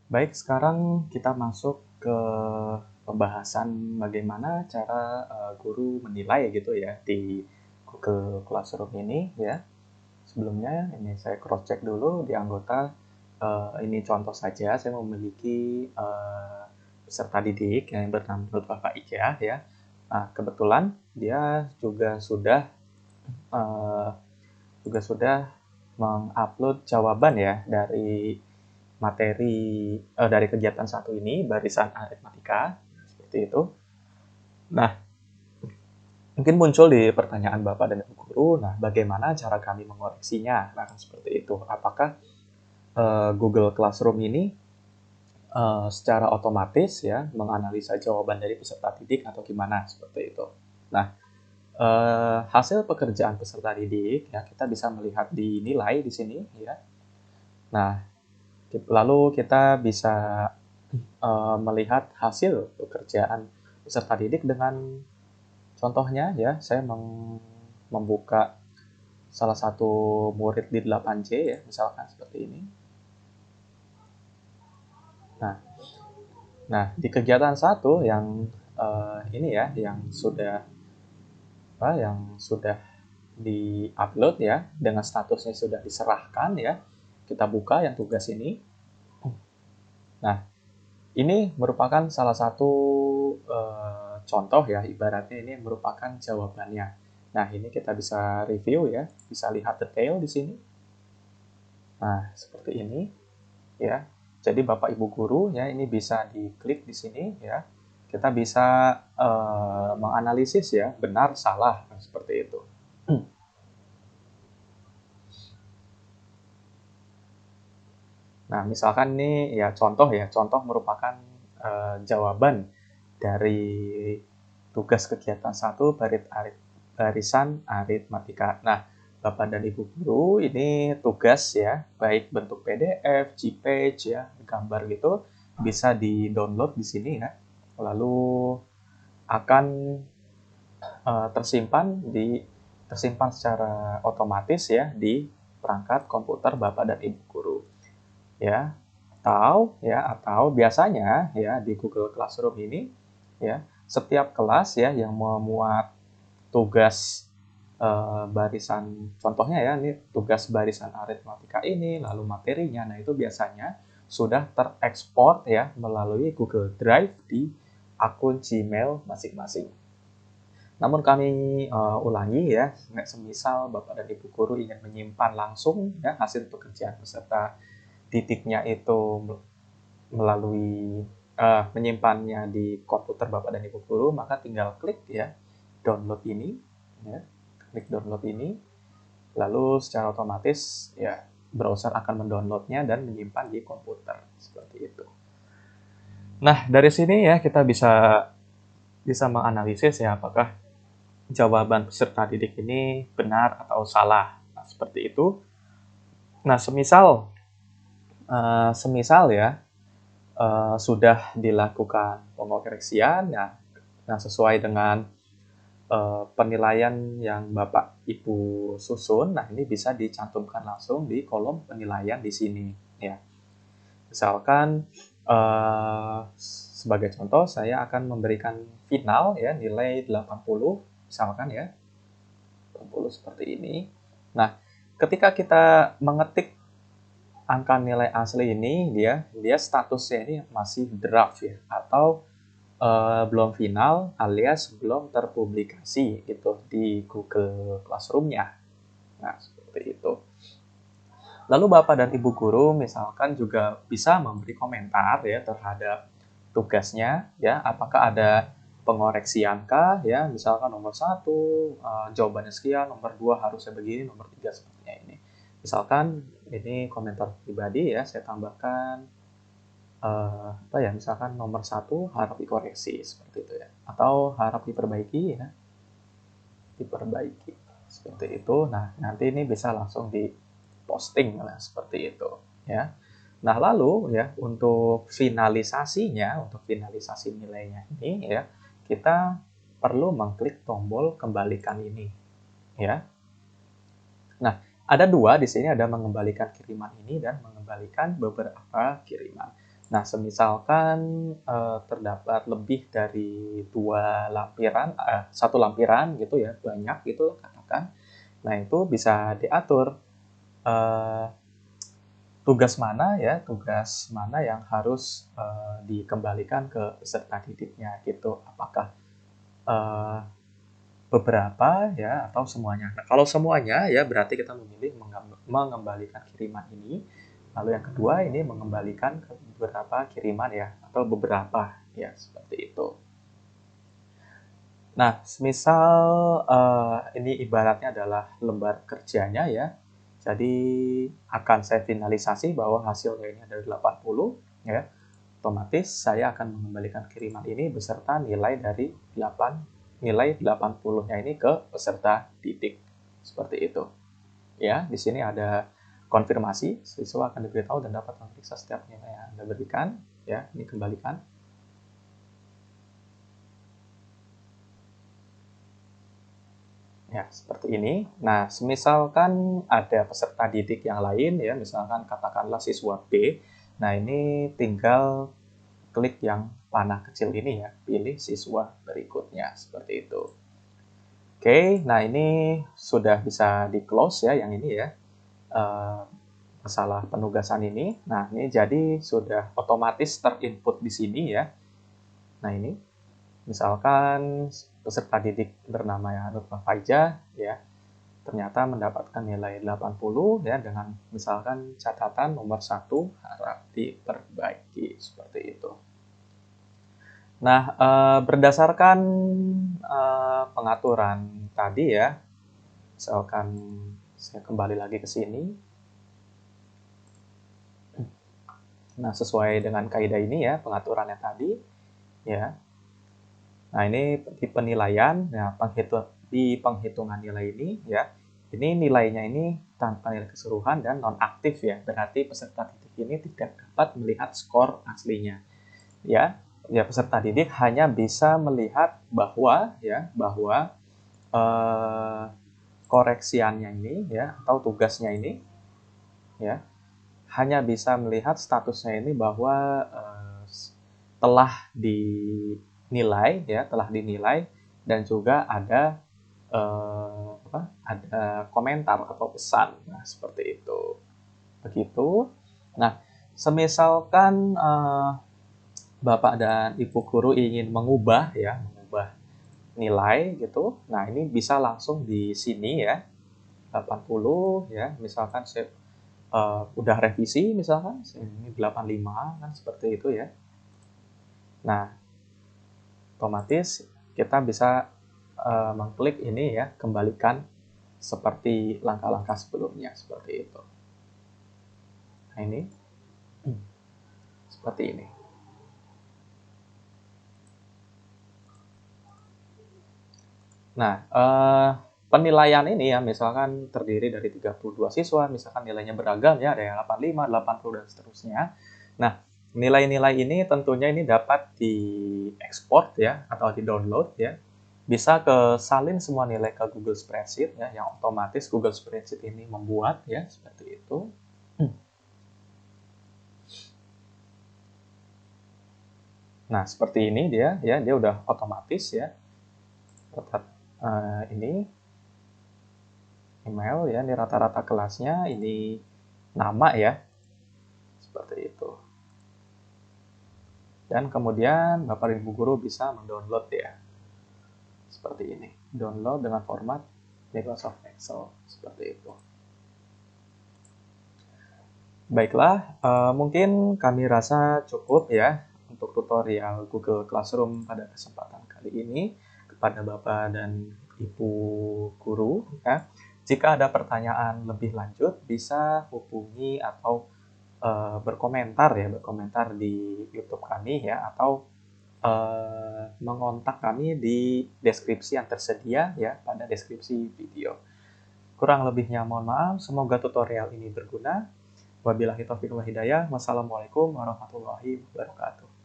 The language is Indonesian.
Baik, sekarang kita masuk ke pembahasan bagaimana cara guru menilai gitu ya di Google Classroom ini ya. Sebelumnya ini saya cross check dulu di anggota. Ini contoh saja, saya memiliki peserta didik yang bernama Bapak Ija ya. Nah, kebetulan dia eh, juga sudah mengupload jawaban ya dari kegiatan satu ini, barisan aritmatika seperti itu. Nah, mungkin muncul di pertanyaan Bapak dan Ibu guru, nah bagaimana cara kami mengoreksinya? Nah, seperti itu. Apakah Google Classroom ini secara otomatis ya menganalisa jawaban dari peserta didik atau gimana seperti itu? Nah, hasil pekerjaan peserta didik ya kita bisa melihat di nilai di sini ya. Nah, lalu kita bisa melihat hasil pekerjaan peserta didik dengan contohnya ya, saya membuka salah satu murid di 8C ya, misalkan seperti ini. Nah, di kegiatan satu yang ini ya, yang sudah di-upload ya, dengan statusnya sudah diserahkan ya, kita buka yang tugas ini. Nah, ini merupakan salah satu contoh ya, ibaratnya ini merupakan jawabannya. Nah, ini kita bisa review ya, bisa lihat detail di sini. Nah, seperti ini ya. Jadi Bapak Ibu guru ya, ini bisa diklik di sini ya. Kita bisa menganalisis ya, benar salah seperti itu. Nah, misalkan ini ya contoh merupakan jawaban dari tugas kegiatan satu barisan aritmatika. Nah, Bapak dan Ibu guru ini tugas ya, baik bentuk PDF, Gpage ya, gambar gitu, bisa di-download di sini ya. Lalu akan tersimpan secara otomatis ya di perangkat komputer Bapak dan Ibu guru. Ya, atau biasanya ya di Google Classroom ini ya, setiap kelas ya yang memuat tugas barisan, contohnya ya ini tugas barisan aritmatika ini, lalu materinya, nah itu biasanya sudah terekspor ya melalui Google Drive di akun Gmail masing-masing. Namun kami ulangi ya, semisal Bapak dan Ibu guru ingin menyimpan langsung ya hasil pekerjaan peserta didiknya itu melalui menyimpannya di komputer Bapak dan Ibu guru, maka tinggal klik ya download ini ya, klik download ini, lalu secara otomatis ya browser akan mendownloadnya dan menyimpan di komputer seperti itu. Nah, dari sini ya kita bisa bisa menganalisis ya apakah jawaban peserta didik ini benar atau salah. Nah, seperti itu. Nah, semisal ya sudah dilakukan pengoreksian ya, nah sesuai dengan penilaian yang Bapak Ibu susun, nah ini bisa dicantumkan langsung di kolom penilaian di sini ya. Misalkan sebagai contoh saya akan memberikan final ya nilai 80 misalkan ya, 80 seperti ini. Nah, ketika kita mengetik angka nilai asli ini, dia statusnya ini masih draft ya, atau belum final alias belum terpublikasi gitu di Google Classroom-nya. Nah, seperti itu. Lalu Bapak dan Ibu guru misalkan juga bisa memberi komentar ya terhadap tugasnya ya, apakah ada pengoreksian kah ya, misalkan nomor 1 jawabannya sekian, nomor 2 harusnya begini, nomor 3 sepertinya ini. Misalkan ini komentar pribadi ya, saya tambahkan misalkan nomor 1 harap dikoreksi seperti itu ya, atau harap diperbaiki ya, diperbaiki seperti itu. Nah, nanti ini bisa langsung diposting lah seperti itu ya. Nah, lalu ya untuk finalisasinya, untuk finalisasi nilainya ini ya, kita perlu mengklik tombol kembalikan ini ya. Nah, ada dua di sini, ada mengembalikan kiriman ini dan mengembalikan beberapa kiriman. Nah, semisalkan terdapat lebih dari satu lampiran gitu ya, banyak gitu katakan. Nah, itu bisa diatur eh, tugas mana yang harus dikembalikan ke peserta didiknya gitu. Apakah eh, beberapa ya atau semuanya. Nah, kalau semuanya ya berarti kita memilih mengembalikan kiriman ini. Lalu yang kedua ini mengembalikan ke beberapa kiriman ya atau beberapa ya seperti itu. Nah, misal ini ibaratnya adalah lembar kerjanya ya. Jadi akan saya finalisasi bahwa hasilnya ini ada 80 ya. Otomatis saya akan mengembalikan kiriman ini beserta nilai dari 80-nya ini ke peserta didik. Seperti itu. Ya, di sini ada konfirmasi, siswa akan diberitahu dan dapat memeriksa setiap nilai yang Anda berikan. Ya, ini kembalikan. Ya, seperti ini. Nah, misalkan ada peserta didik yang lain ya, misalkan katakanlah siswa B. Nah, ini tinggal klik yang panah kecil ini ya, pilih siswa berikutnya seperti itu. Oke, nah ini sudah bisa di-close ya yang ini ya. Masalah penugasan ini. Nah, ini jadi sudah otomatis terinput di sini ya. Nah, ini misalkan peserta didik bernama Nurma Faiza ya, ternyata mendapatkan nilai 80 ya dengan misalkan catatan nomor 1 harap diperbaiki seperti itu. Nah, berdasarkan pengaturan tadi ya, misalkan saya kembali lagi ke sini. Nah, sesuai dengan kaidah ini ya, pengaturannya tadi ya. Nah, ini di penilaian, ya, di penghitungan nilai ini ya, ini nilainya ini tanpa nilai keseluruhan dan nonaktif ya, berarti peserta didik ini tidak dapat melihat skor aslinya. Ya, peserta didik hanya bisa melihat bahwa koreksiannya ini ya atau tugasnya ini ya hanya bisa melihat statusnya ini bahwa telah dinilai dan juga ada komentar atau pesan. Nah, seperti itu. Begitu. Nah, semisalkan Bapak dan Ibu guru ingin mengubah nilai gitu. Nah, ini bisa langsung di sini ya. 80 ya, misalkan saya udah revisi misalkan ini 85 kan seperti itu ya. Nah, otomatis kita bisa mengklik ini ya, kembalikan seperti langkah-langkah sebelumnya seperti itu. Nah, ini seperti ini. Nah, penilaian ini ya misalkan terdiri dari 32 siswa, misalkan nilainya beragam ya, ada yang 85, 80 dan seterusnya. Nah, nilai-nilai ini tentunya ini dapat diekspor ya atau di-download ya. Bisa ke salin semua nilai ke Google Spreadsheet ya, yang otomatis Google Spreadsheet ini membuat ya seperti itu. Nah, seperti ini dia udah otomatis ya. Ini email ya, ini rata-rata kelasnya, ini nama ya, seperti itu. Dan kemudian Bapak Ibu Guru bisa mendownload ya, seperti ini. Download dengan format Microsoft Excel, seperti itu. Baiklah, mungkin kami rasa cukup ya untuk tutorial Google Classroom pada kesempatan kali ini kepada Bapak dan Ibu Guru ya. Jika ada pertanyaan lebih lanjut bisa hubungi atau berkomentar di YouTube kami ya atau mengontak kami di deskripsi yang tersedia ya pada deskripsi video. Kurang lebihnya mohon maaf, semoga tutorial ini berguna. Wabillahi taufiq wal hidayah. Wassalamualaikum warahmatullahi wabarakatuh.